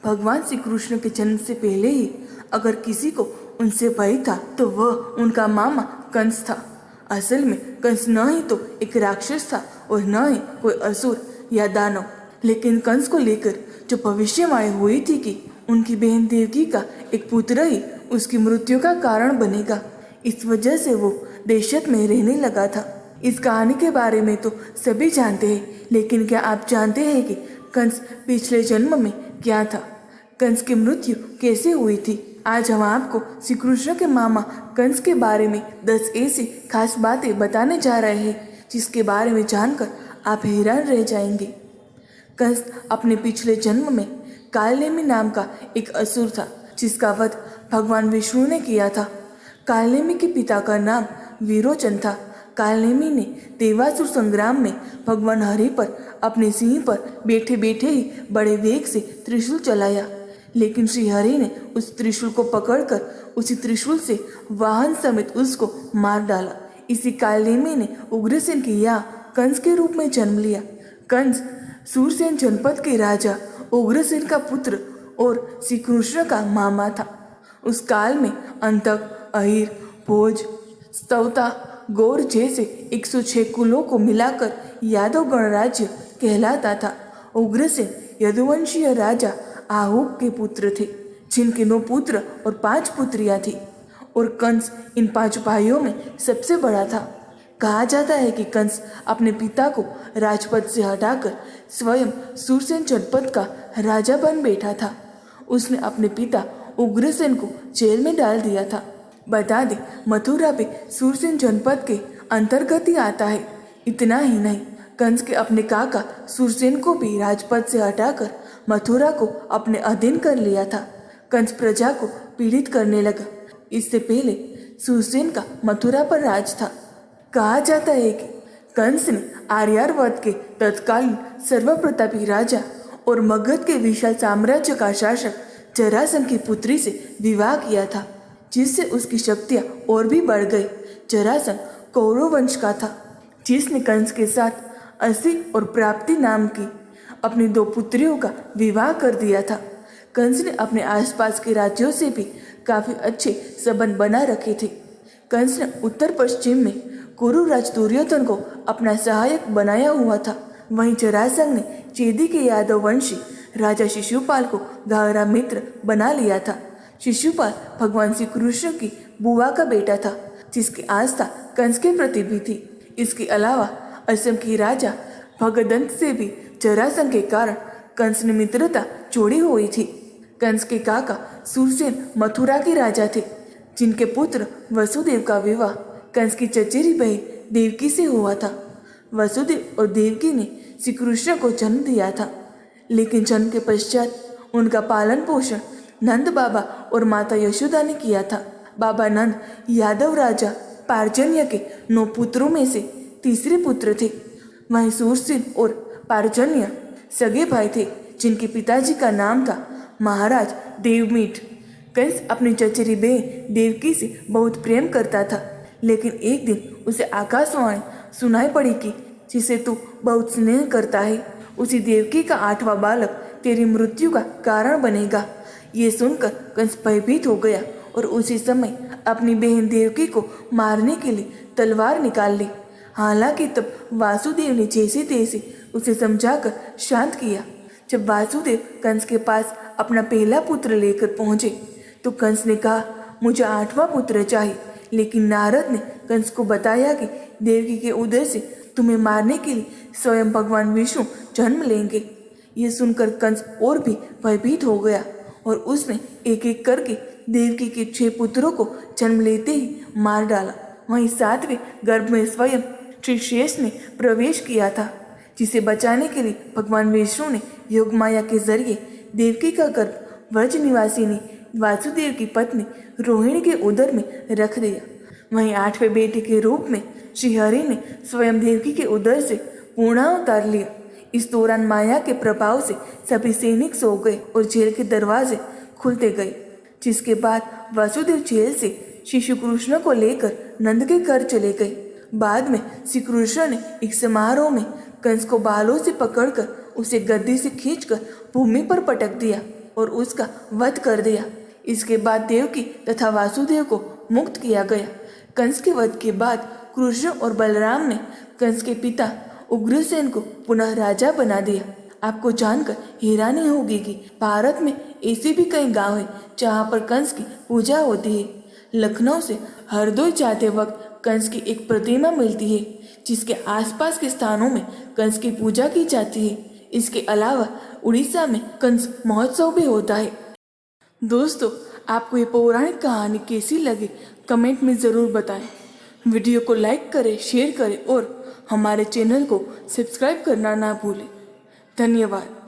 भगवान श्री कृष्ण के जन्म से पहले ही अगर किसी को उनसे भय था तो वह उनका मामा कंस था। असल में कंस न ही तो एक राक्षस था और न ही कोई असुर या दानव, लेकिन कंस को लेकर जो भविष्यवाणी हुई थी कि उनकी बहन देवकी का एक पुत्र ही उसकी मृत्यु का कारण बनेगा, इस वजह से वो दहशत में रहने लगा था। इस कहानी के बारे में तो सभी जानते हैं, लेकिन क्या आप जानते हैं कि कंस पिछले जन्म में क्या था? कंस की मृत्यु कैसे हुई थी? आज हम आपको श्री कृष्ण के मामा कंस के बारे में 10 ऐसी खास बातें बताने जा रहे हैं जिसके बारे में जानकर आप हैरान रह जाएंगे। कंस अपने पिछले जन्म में कालनेमी नाम का एक असुर था जिसका वध भगवान विष्णु ने किया था। कालनेमी के पिता का नाम वीरोचन था। कालनेमी ने देवासुर संग्राम में भगवान हरि पर अपने सिंह पर बैठे बैठे ही बड़े वेग से त्रिशूल चलाया, लेकिन श्री हरि ने उस त्रिशूल को पकड़कर उसी त्रिशूल से वाहन समेत उसको मार डाला। इसी कालनेमी ने उग्रसेन के या कंस के रूप में जन्म लिया। कंस सूरसेन जनपद के राजा उग्रसेन का पुत्र और श्री कृष्ण का मामा था। उस काल में अंतक, अहिर, भोज, स्तवता, गौर जैसे 106 कुलों को मिलाकर यादव गणराज्य कहलाता था। उग्रसेन यदुवंशीय राजा आहूक के पुत्र थे, जिनके 9 पुत्र और 5 पुत्रियां थी, और कंस इन 5 भाइयों में सबसे बड़ा था। कहा जाता है कि कंस अपने पिता को राजपद से हटाकर स्वयं सूरसेन जनपद का राजा बन बैठा था। उसने अपने पिता उग्रसेन को जेल में डाल दिया था। बता दें, मथुरा भी सूरसेन जनपद के अंतर्गत ही आता है। इतना ही नहीं, कंस के अपने काका सूरसेन को भी राजपद से हटाकर मथुरा को अपने अधीन कर लिया था। कंस प्रजा को पीड़ित करने लगा। इससे पहले सूरसेन का मथुरा पर राज था। कहा जाता है कि कंस ने आर्यावर्त के तत्कालीन सर्वप्रतापी राजा और मगध के विशाल साम्राज्य का शासक जरासंध की पुत्री से विवाह किया था, जिससे उसकी शक्तियां और भी बढ़ गई। जरासंध कौरव वंश का था, जिसने कंस के साथ असी और प्राप्ति नाम की अपनी 2 पुत्रियों का विवाह कर दिया था। कंस ने अपने आसपास के राज्यों से भी काफी अच्छे संबंध बना रखे थे। कंस ने उत्तर पश्चिम में कुरुराज दुर्योधन को अपना सहायक बनाया हुआ था। वहीं जरासंध ने चेदी के यादव वंशी राजा शिशुपाल को गहरा मित्र बना लिया था। शिशुपाल भगवान श्री कृष्ण की बुआ का बेटा था, जिसकी आस्था कंस के प्रति भी थी। इसके अलावा असम की राजा भगदंत से भी जरासंध के कारण कंस ने मित्रता जोड़ी हुई थी। कंस के काका सूरसेन मथुरा के राजा थे, जिनके पुत्र वसुदेव का विवाह कंस की चचेरी बहन देवकी से हुआ था। वसुदेव और देवकी ने श्री कृष्ण को जन्म दिया था, लेकिन जन्म के पश्चात उनका पालन पोषण नंद बाबा और माता यशोदा ने किया था। बाबा नंद यादव राजा पार्जन्य के 9 पुत्रों में से तीसरे पुत्र थे। वहीं सूरसेन और पार्जन्य सगे भाई थे, जिनके पिताजी का नाम था महाराज देवमीठ। कंस अपनी चचेरी बहन देवकी से बहुत प्रेम करता था, लेकिन एक दिन उसे आकाशवाणी सुनाई पड़ी कि जिसे तू बहुत स्नेह करता है, उसी देवकी का 8वां बालक तेरी मृत्यु का कारण बनेगा। ये सुनकर कंस भयभीत हो गया और उसी समय अपनी बहन देवकी को मारने के लिए तलवार निकाल ली। हालांकि तब वासुदेव ने जैसे तैसे उसे समझाकर शांत किया। जब वासुदेव कंस के पास अपना पहला पुत्र लेकर पहुंचे तो कंस ने कहा, मुझे 8वां पुत्र चाहिए। लेकिन नारद ने कंस को बताया कि देवकी के उदर से तुम्हें मारने के लिए स्वयं भगवान विष्णु जन्म लेंगे। ये सुनकर कंस और भी भयभीत हो गया और उसने एक एक करके देवकी के 6 पुत्रों को जन्म लेते ही मार डाला। वहीं 7वें गर्भ में स्वयं श्री शेष ने प्रवेश किया था, जिसे बचाने के लिए भगवान विष्णु ने योग माया के जरिए देवकी का गर्भ व्रज निवासी ने वासुदेव की पत्नी रोहिणी के उदर में रख दिया। वहीं 8वें बेटे के रूप में श्री हरि ने स्वयं देवकी के उदर से पूर्णावतार लिया। इस दौरान माया के प्रभाव से सभी सैनिक सो गए और जेल के दरवाजे खुलते गए, जिसके बाद वासुदेव जेल से शिशु कृष्ण को लेकर नंद के घर चले गए। बाद में श्री कृष्ण ने एक समारोह में कंस को बालों से पकड़कर उसे गद्दी से खींचकर भूमि पर पटक दिया। और उसका वध कर दिया। इसके बाद देवकी तथा वासुदेव को मुक्त किया गया। कंस के वध के बाद कृष्ण और बलराम ने कंस के पिता उग्रसेन को पुनः राजा बना दिया। आपको जानकर हैरानी होगी कि भारत में ऐसे भी कई गांव हैं जहां पर कंस की पूजा होती है। लखनऊ से हरदोई जाते वक्त कंस की एक प्रतिमा मिलती है, जिसके आसपास के स्थानों में कंस की पूजा की जाती है। इसके अलावा उड़ीसा में कंस महोत्सव भी होता है। दोस्तों, आपको ये पौराणिक कहानी कैसी लगी कमेंट में ज़रूर बताएं। वीडियो को लाइक करें, शेयर करें और हमारे चैनल को सब्सक्राइब करना ना भूलें। धन्यवाद।